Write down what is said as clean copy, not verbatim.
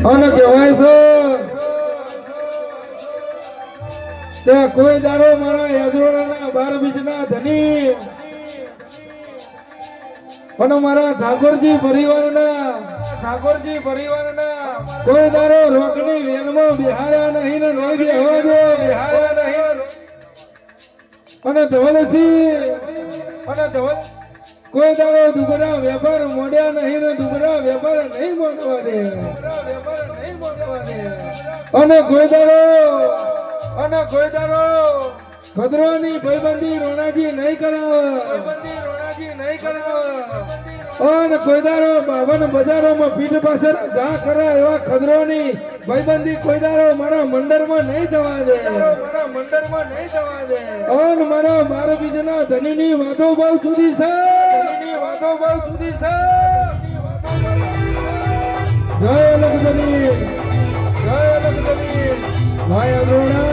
અને કહેવાય છે તે કોઈ દાડો મારા યજોડાના 12 બીજના ધની અને મારા ઠાકોરજી પરિવારના કોઈ દાડો રોકની વેનમાં બિહાર્યા નહીં ને નહીં બેહવા દે અને ધવલસી કોઈ દાડો દુગડા વેપાર મોડ્યા નહીં ને દુગડા વેપાર નહીં મોડવા દે અને કોઈ દાડો ખદરોની ભાઈબંધી રોણાજી નહીં કરાવે અને કોઈ દાડો બાવન બજારોમાં પીઠ પાસે ઘા કરા એવા ખદરોની ભાઈબંધી કોઈ દાડો મારા મંડળમાં નહીં જવા દે અને મારા 12 બીજના ધનીની વાતો બહુ જુદી છે જય લક્ષ્મી ભાઈ અગ્રણા